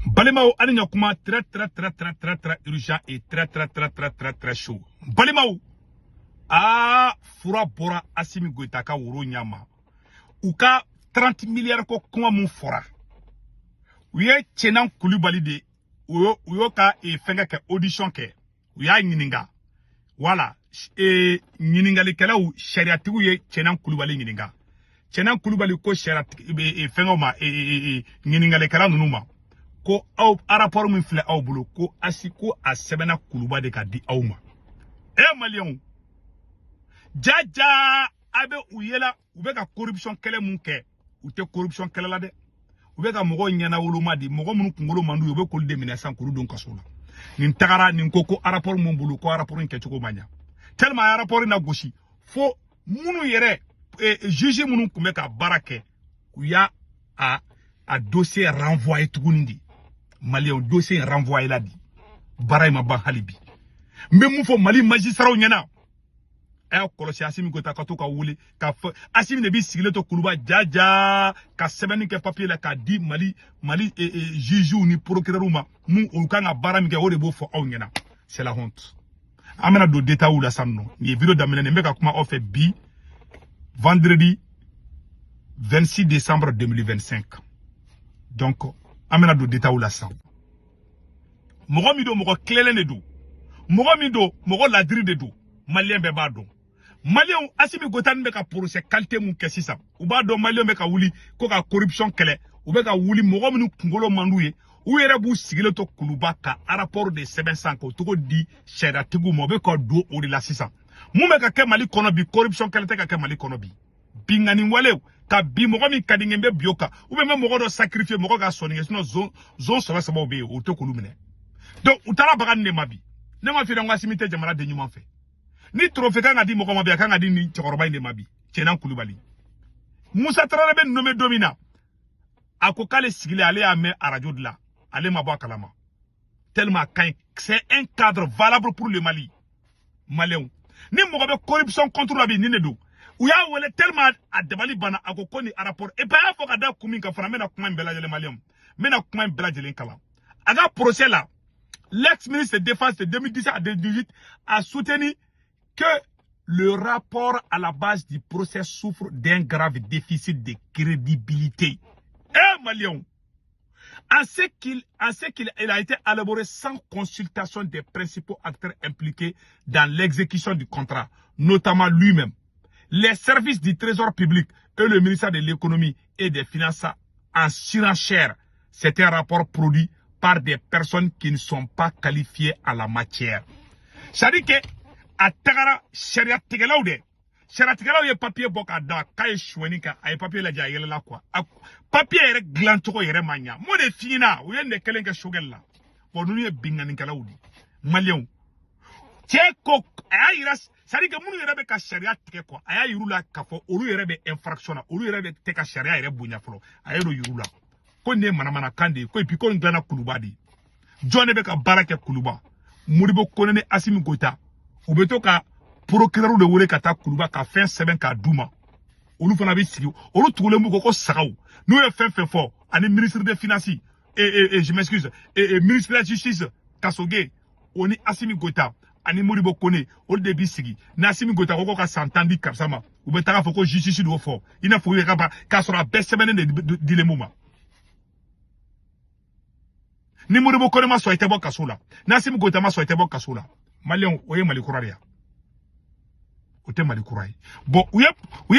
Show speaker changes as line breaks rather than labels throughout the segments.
Balimao aninya kuma très urgent et très chaud. Balimao fura bora Assimi Goïta ka woro nyama. Uka 30 milliards ko kuma mun fora. Uye Tchenan Koulibaly de uyo ka fenga ke audition ke. Uya nyininga. Voilà. Nyiningali kala u shariatigu ye Tchenan Koulibaly nyininga. Tchenan Koulibaly ko shariatigu fenga ma nyiningali kala nunuma. Ko aw rapport min filɛ aw bolo ko asiko a sɛbɛnna Kuluba de ka di aw ma malien jaja abe u yela u bɛ ka corruption kɛlɛ mun kɛ u tɛ corruption kɛlɛ la dɛ u bɛ ka mɔgɔw ɲɛna woloma di mɔgɔ minnu kunkolo mandu u bɛ k'olu de minɛ san k'olu don kaso la nin tagara nin ko rapport mun bolo ko rapport in kɛcogo man ɲa tellement a rapport na gosi fo minnu yɛrɛ juge minnu tun bɛ ka baara kɛ u y'a a dossier renvoyé tuguni di Malien dossier renvoyé là dit baray ma ban halibi mais mun fo Mali magistrat ñana kolosi Assimi Goïta ka to ka wuli ka Assimi ne bi sigile to Kuluba jaja ka sebeni ke papier la ka di Mali juge ni procureur ma mun o ka nga bara mi ke o de bo fo aw ñana c'est la honte amena do détail ou la samno ni vidéo d'amena ne ka kuma o fait bi vendredi 26 décembre 2025 donc amena do détail ou la sam mogo mi do mogo klele ne do mogo mi do mogo ladri de do malien be ba do malien Assimi Goïta be ka procès qualité mun ke sisa u ba do malien be ka wuli ko ka corruption kele u be ka wuli mogo mi kungolo mandu ye u yere bu sigile to Kuluba ka rapport de 700 ko to di sheda tigu mo be ko do o de la sisa mu me ka ke Mali kono bi corruption kele te ka ke Mali kono bi bingani wale ka bi mogo mi kadingembe bioka ou be me mogo do sacrifier mogo ga soninge sinon zone so saba obe o to kulu mine donc utara bagan ne mabi ne ma fi ngwa simite jamana de nyuma fe ni trophée ka ngadi mogo mabi ka ngadi ni chokoroba ne mabi Tchenan Koulibaly Moussa Traoré be nommé domina ako kale sigile ale a me a radio de la ale ma ba kalama tellement c'est un cadre valable pour le Mali malien ni mogo be corruption contre la bi ni ne do ou ya wele tellement a dabali bana ako koni rapport et pas faut ka da kumi ka fana mena kuma mbela jele malien mena kuma mbela jele kala aga procès là l'ex-ministre de défense de 2017 à 2018 a soutenu que le rapport à la base du procès souffre d'un grave déficit de crédibilité malien en ce qu'il a été élaboré sans consultation des principaux acteurs impliqués dans l'exécution du contrat, notamment lui-même, les services du Trésor public et le ministère de l'économie et des finances en surenchère. C'est un rapport produit par des personnes qui ne sont pas qualifiées à la matière. C'est-à-dire que à Tagara, Sharia Tigalaude, Sharia Tigalaude, papier boka da, kaye chouenika, aye papier la dia yele la quoi. Papier ere glantoko ere mania. Mo de fina, ou yen de kelenke shogel la. Pour nous, binganika laudi. Malien. Tcheko, ayiras. C'est-à-dire que nous yere be ka sharia tike quoi aya yirula ka fo olu yere be infraction olu yere be te ka sharia yere bunya folo aya do yirula ko ne mana kande ko epi ko ngana Kuluba di jone be ka baraka Kuluba Modibo Konene Assimi Goïta u be to ka procureur de wole ka ta Kuluba ka fin seben ka duma olu fana be sigi olu tugule mu ko sagaw nous ye fin fort ani ministre des finances et je m'excuse et ministre de la justice Kasoge oni Assimi Goïta ani Modibo Kone ol de bisigi na Assimi Goïta ko ka santandi kapsama u be taga foko justice do fo ina fo ka ba ka sora besebene de dilemuma ni Modibo Kone ma so ite bo kasula na Assimi Goïta ma so ite bo kasula malien oye Mali kuraria o te Mali kurai bon uye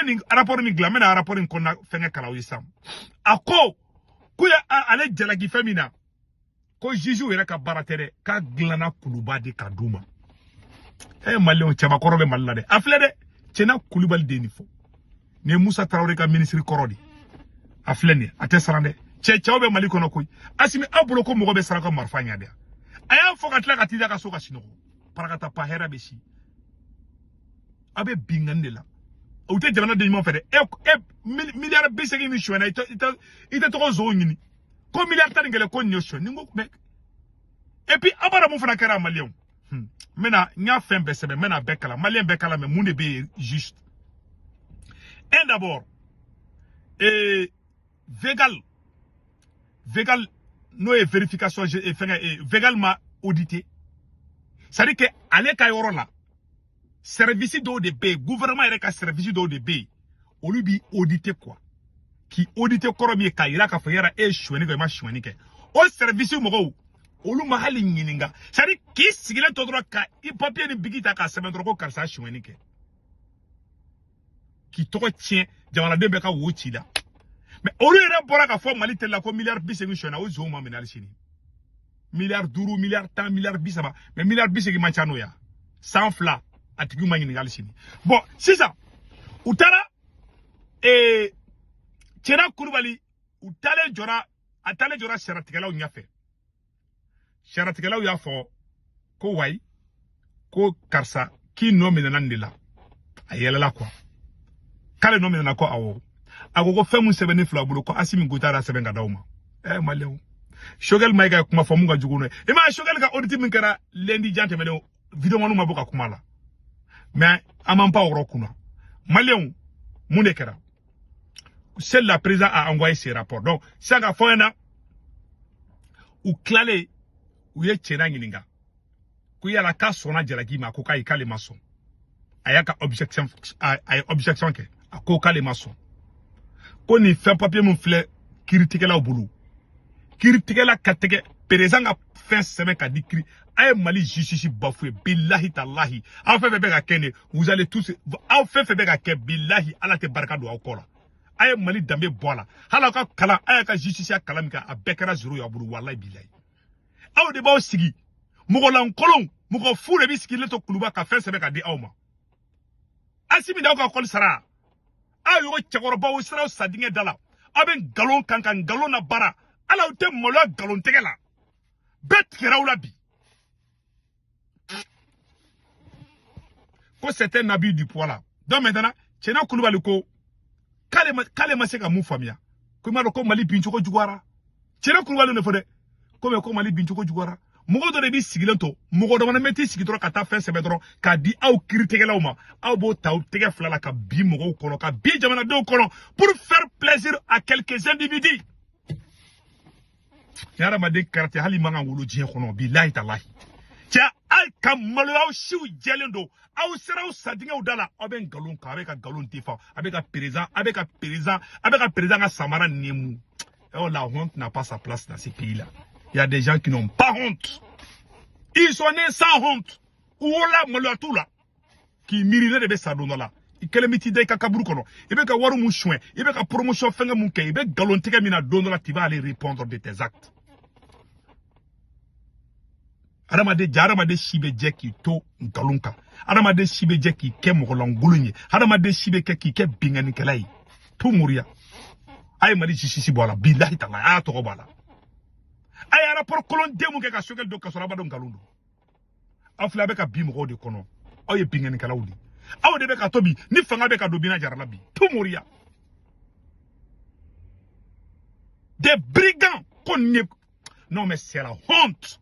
ni rapport ni glamena rapport ni konna fenga kala wisam ako kuya ale jalagi femina ko jiju yere ka baratere ka glana Kuluba de kaduma malien chaba korobe malade afle de Tchenan Koulibaly de nifo ne Moussa Traoré ka ministre korodi afle ne ate sarande chawbe Mali kono koy Assimi abulo ko mo be saraka marfanya de aya fo katla ka tida ka soka sinoko parakata pa hera beshi abe bingande la o te jamana de mo fede milliard bisegi ni shwana ite to zo ngini ko milliard tan ngele ko nyosho ningo be et puis abara mo fana kara malien mena nya fin besebe mena bekala malien bekala me monde be juste et d'abord vegal no e vérification et Vegal m'a audité. Ça dit que aller ka yoro la service d'ODB, gouvernement est ka service d'ODB. On lui bi audité quoi. Qui audité koromi ka ira ka fayera e chouani ko ma chouani ke. O service mo olu mahali nyininga. Ça dit qui sigile to droit ka i papier ni bigita ka semendro ko karsa chouani ke. Qui toko tient jamana de beka wuchi da. Mais olu ira bora ka fo mali tella ko milliard bisengi chona o zo ma menal chini. Milliard duru, milliard temps, milliard bisaba. Mais milliard bisengi manchano ya. Sans fla atigu manyini gal chini. Bon, c'est ça. Utara et Tchera Koulibaly utale jora atale jora sharatikala u nyafe. Sharatikala u yafo ko way ko karsa ki nomina nandila. Ayela la quoi. Kale nomina na ko awo. Agogo femu sebeni flabulu ko asimi gutara sebenga dauma. Maleu. Shogel maiga kuma famunga juguno. Ima shogel ka auditi minkara lendi jante mele video manu maboka kumala. Mais amampa oro kuna. Maleu munekera. Seul la présidente a envoyé ses rapports. Donc, ça a fait un ou clalé ou yé tchena ngilinga. Kouya la ka sona djalagi ma koka ika le maçon. Ayaka objection ke a koka le maçon. Ko ni fait papier mon fleur critiquer la au boulot. Critiquer la katege président a fin semaine ka dikri ay mali justice bafoué billahi tallahi. En fait bega kene vous allez tous en fait bega ke billahi ala te barka do akola. Aye mali dambe bola hala ka kala aye ka justice kala mika abekara zero ya buru wallahi billahi aw de baw sigi mugo lan kolon mugo fure bi sigi leto kuluba ka fense be ka di awma asimi daw ka kol sara ayo chagoro baw sara sadinge dala aben galon kankan galon na bara ala ute molo galon tegela bet kerawla bi ko c'est un abus du poids là donc maintenant Tchena Koulibaly ko kale maseka mu famia ko ma ko mali bincho ko jugwara Tchena Koulibaly ne fode ko mali bincho ko jugwara mugo do bi sigilento mugo do na meti sigitro kata fe sebedro ka di aw critique la uma aw bo taw tege flala ka bi mugo kono ka bi jamana do kono pour faire plaisir à quelques individus yara ma de carte hali manga wulu jien kono billahi tallahi tia ay kamalo aw shiu jelendo aw sera aw sadinga udala oben galon ka avec galon tifa avec président ka samara nemu. Oh, la honte n'a pas sa place dans ces pays-là. Il y a des gens qui n'ont pas honte. Ils sont nés sans honte. Ou là molo là qui mirine de besadona là. Ikele mitide ka kaburu kono. Ibe ka waru mu chouin, ibe ka promotion fenga mu ke, ibe galon tega mina donola tu vas aller répondre de tes actes. Aramade jaramade shibe jeki to ngalunka. Aramade shibe jeki ke mogolangulunye. Aramade shibe ke bingani kelai. To muria. Ay mali sisi bola billahi ta'ala a to bala. Ay rapport kolon demu ke ka sogel do ka sora badon galundo. Afla be ka bi mo de kono. Oye bingani kelawdi. Aw de be ka tobi ni fanga be ka dobina jarala bi. To muria. Des brigands non mais c'est la honte.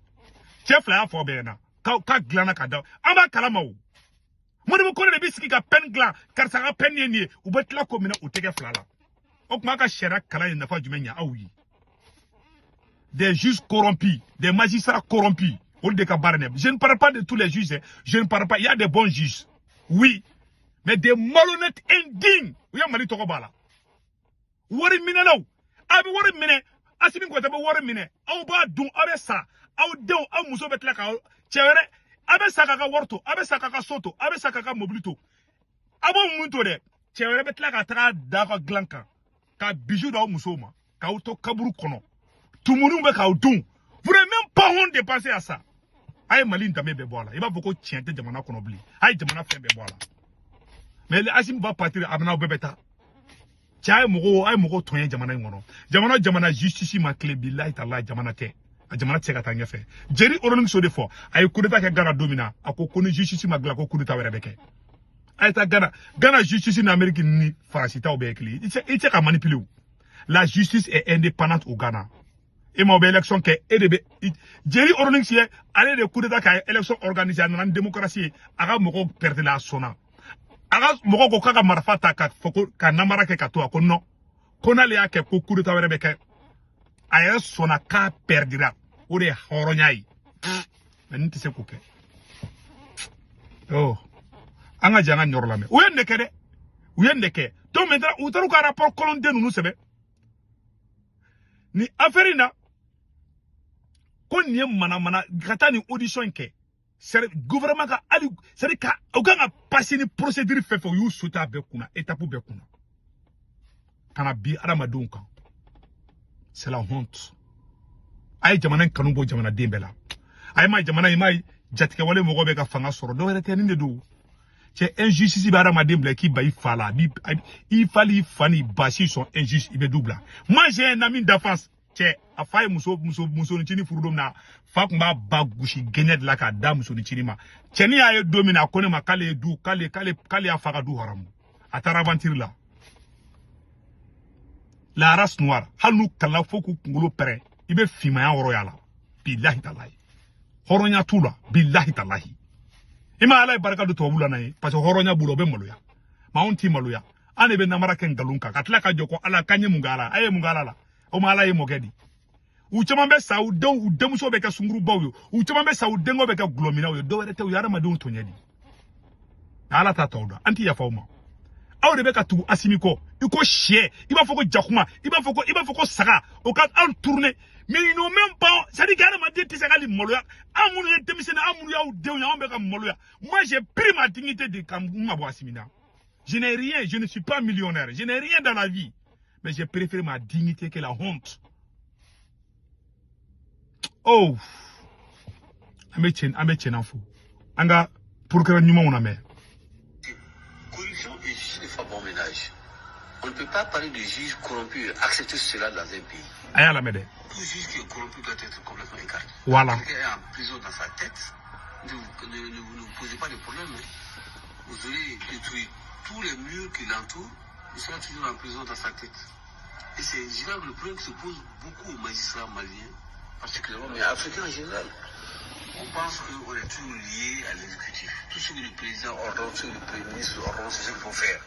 Chef la fo bena ka glana ka da amba kalama o mo de ko de bisiki ka pen glan kar sa ka pen ni u betla ko mina o tege flala o kuma ka shera kala na fa jumenya awi des juges corrompus des magistrats corrompus on de ka barne je ne parle pas de tous les juges je ne parle pas il y a des bons juges oui mais des malhonnêtes indignes o ya mali to ko bala wori mina law abi wori mine asimi ko tabe wori mine aw ba dun abe sa aw dew aw muso betla ka chere abe saka ka worto abe saka ka soto abe saka ka mobilito abo muntu de chere betla ka tra da ka glanka ka bijou da muso ma ka auto kaburu kono tumuru be ka dun vous n'avez même pas honte de penser à ça ay mali ndame be bola iba boko tiente jamana kono bli ay jamana fe be bola mais asim va partir abna bebeta ay mugo tonye jamana ngono jamana justice ma clé billahi ta'ala jamana te a jamana tse ka tanya fe jeri oroning so de fo ay coup d'état ke Ghana domina ako koni justice ma gla ko coup d'état were beke ay ta Ghana justice na Amérique ni France ta obekli ite ka manipuler la justice est indépendante au Ghana et ma élection ke edebe jeri oroning si aller de coup d'état ka élection organisée en démocratie aga moko perdre la sona aga moko ko kaka marfata ka foko ka namara ke ka to ko non kona le ake ko coup d'état were beke aya sona ka perdira o de horonya yi men ti se ko ke oh anga janga nyorla me o yende ke de o yende ke to maintenant o taru ka rapport colon de nous sebe ni affaire na ko ni mana gata ni audition ke c'est gouvernement ka ali c'est ka o ka passer ni procédure fait fo you souta be kuna étape be kuna kana bi aramadon kan c'est la honte ay jamana kanu bo jamana dembela ay ma jamana mai jatike wale mo gobe ka fanga soro do rete ni do c'est injustice ba aramadon bla ki ba ifala bi il fallait fani basi son injuste ibe double moi j'ai un ami d'enfance c'est afay muso ni chini furudom na fakuma bagushi genyed la ka da muso ni chini ma cheni ay domina kone ma kale du kale afaka du haram ataravantir la race noire halu kala foku ngolo pere ibe fima ya woro yala billahi tallahi horonya tula billahi tallahi ima ala baraka do tobula nay parce que horonya bulo be maluya maunti maluya ane be namara ken galunka katla ka joko ala kanye mungala aye mungala la o mala ye mogedi u chama be sa u demuso be ka sunguru bawo u chama be sa u dengo be ka glomina o do werete u yara madun tonyedi ala ta tawda anti ya fawma aw de be ka tu asimiko iko chie iba foko jakuma iba foko saga o ka al tourner mais ils n'ont même pas ça dit gara ma dit sagali moloya amunu ye demisena amunu ya u de ya be ka moloya moi j'ai pris ma dignité de kamuma bo asimina je n'ai rien, je ne suis pas millionnaire, je n'ai rien dans la vie, mais j'ai préféré ma dignité que la honte. Oh, ametienne en fou. Anga pour que nous on a mis.
Corruption et justice ne font bon ménage. On ne peut pas parler de juge corrompu et accepter cela dans un pays.
Aïe la médaille.
Tout juge qui est corrompu doit être complètement écarté.
Voilà.
Quelqu'un est en prison dans sa tête. Ne vous posez pas de problème. Hein. Vous aurez détruit tous les murs qui l'entourent. Il sera toujours en prison dans sa tête. Et c'est le problème qui se pose beaucoup aux magistrats maliens, particulièrement, mais africains en général. On pense qu'on est toujours lié à l'exécutif. Tout ce que le président ordonne, ce que le premier ministre ordonne, c'est ce qu'il faut faire.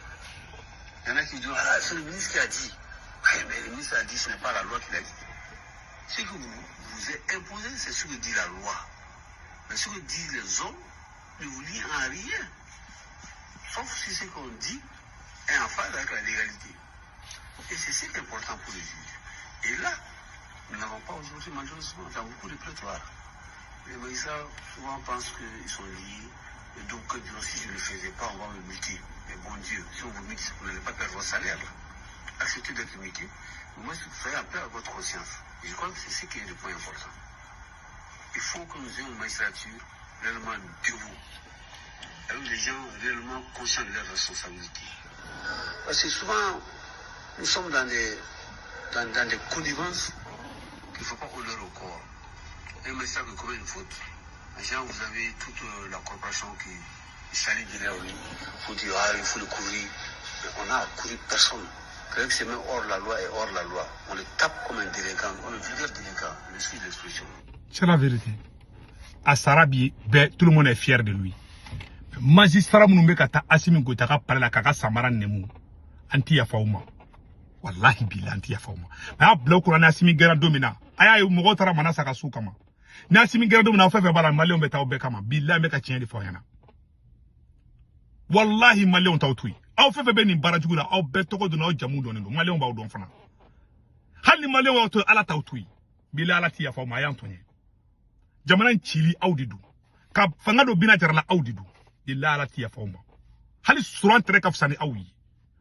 Il y en a qui disent, ah, c'est le ministre qui a dit. Oui, mais le ministre a dit, ce n'est pas la loi qui l'a dit. Ce que vous êtes imposé, c'est ce que dit la loi. Mais ce que disent les hommes ne vous lie en rien. Sauf si ce qu'on dit est en phase avec la légalité. Et c'est ce qui est important pour les juges. Et là, nous n'avons pas aujourd'hui, malheureusement, dans beaucoup de prétoires. Les magistrats souvent pensent qu'ils sont liés. Et donc, si je ne le faisais pas, on va me muter. Mais bon Dieu, si on vous mute, vous n'allez pas perdre votre salaire. Acceptez d'être muté. Moi, faites appel à votre conscience. Et je crois que c'est ce qui est le point important. Il faut que nous ayons une magistrature réellement debout. Avec les gens réellement conscients de leurs responsabilités. Parce que souvent, nous sommes dans des connivences qu'il ne faut pas honorer au corps. Un magistrat qui commet une faute, genre vous avez toute la corporation qui s'allie derrière lui. Il faut dire, ah, il faut le couvrir. Mais on n'a couru personne. Quelqu'un qui c'est même hors la loi et hors la loi. On le tape comme un délinquant, on le vulgaire délinquant. Excuse l'expression.
C'est la vérité. À Sarabi, tout le monde est fier de lui. Magistrat Mounoumbe Kata Assimi Gotaka Parla Kaka Samaran Nemu. Anti Yafauma. Wallahi Bila Anti Yafauma. Mais à Blokur Nassimi Gara Domina. Aya Mugotara Manasaka Soukama. Nassimi Gara Domina fait Bala Malion Beta Bekama. Bila Meka Tien de Foyana. Wallahi Malion Tautui. Au fait Beni Barajula, au Betoko de Nord Jamou Dono. Malion Baudon Fana. Hali Malion Auto Ala Tautui. Bila Alati Yafauma Yantonye. Jamanan Chili Audidu. Kab Fangado Binaterla Audidu. Il a la tia fauma. Hali suran trek of sani awi.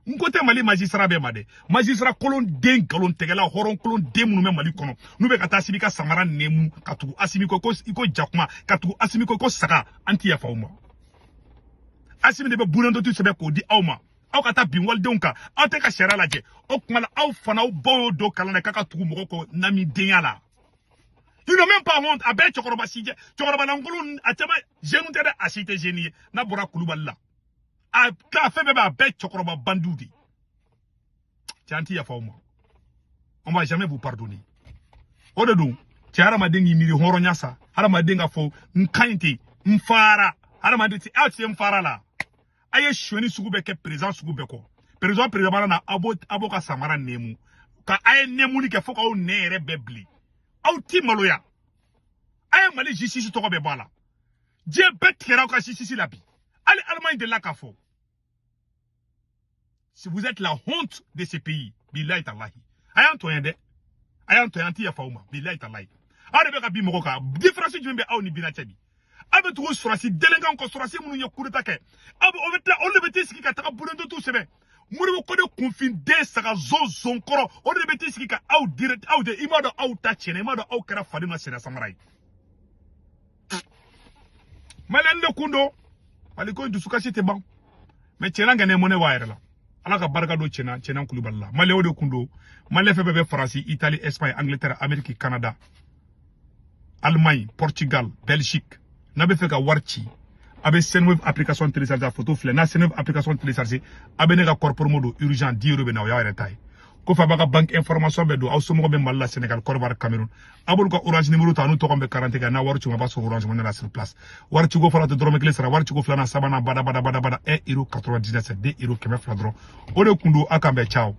Nkote mali magistrat be made. Magistrat kolon den galon tegela horon kolon den munu mali kono. Nube kata asibika samaran nemu katu asimiko ko iko jakuma katu asimiko ko saka anti ya fauma. Asimi de be bulando tu sebe ko di awma. Aw kata binwal donka aw te ka shera laje. O kumala aw fana o boyo do kalana kaka tugu moko ko nami denyala. Ils n'ont même pas honte. Abe Chokoroba Sije. Chokoroba Nangolun, Atema, Genuntere, Asite Genie, Nabora Kulubala. A fait bébé Abe Chokoroba Bandoudi. Tianti ya fauma. On va jamais vous pardonner. Odedou, Tiara Madengi Miri Horonyasa, Haramadenga Fo, Nkainti, Mfara, Haramadeti, Alti Mfara la. Aye Shweni Sugubeke, Président Sugubeko. Président Président Aboka Samara Nemu. ka aye nemuni ke fo ka o ne yɛrɛ bɛɛ bili aw ti maloya aye Mali justice tɔgɔ bɛ bɔ a la diɲɛ bɛɛ tigɛra aw ka justice la bi hali Allemagne de la k'a fɔ si vous êtes la honte de ce pays billahi talahi ayan to yende ayan to yanti ya fauma billahi talahi aw de bɛ ka bi mɔgɔ kan différence jumɛn bɛ aw ni bina cɛ bi aw bɛ tugu surasi délinquant ko surasi minnu ye coup d'état kɛ aw bɛ tila olu de bɛ t'i sigi ka taga bulonto t'u sɛbɛn Moribo Kone kunfin den saga zon kɔrɔ o de bɛ t'i sigi ka aw direct aw de i m'a dɔn aw ta tiɲɛna i m'a dɔn aw kɛra faden na sɛnɛ samara ye Malien de kundo Mali ko dusukasi tɛ ban mais tiɲɛna ngɛnɛ mɔnɛ b'a yɛrɛ la ala ka barika do tiɲɛna Kulibali la Malien de kundo Malien fɛn bɛɛ bɛ France Italie Espagne Angleterre Amérique Canada Allemagne Portugal Belgique n'a bɛ fɛ ka wari ci a bɛ Senwave application télécharger photo filɛ n'a Senwave application télécharger a bɛ ne ka corps promo do urgent 10 € bɛ na o y'a yɛrɛ ta ye ko fa b'a ka banque information bɛ don aw somɔgɔw bɛ Mali la Sénégal Côte d'Ivoire Cameroun a b'olu ka orange numéro ta n'u tɔgɔ bɛ garantie kan n'a wari ci ma b'a sɔrɔ orange money la sur place wari ciko fɔlɔ tɛ dɔrɔmɛ 1 sara wari ciko filanan sabanan bada 1 € 99 2 € 100 dɔrɔn o de kun do a kan bɛn ciao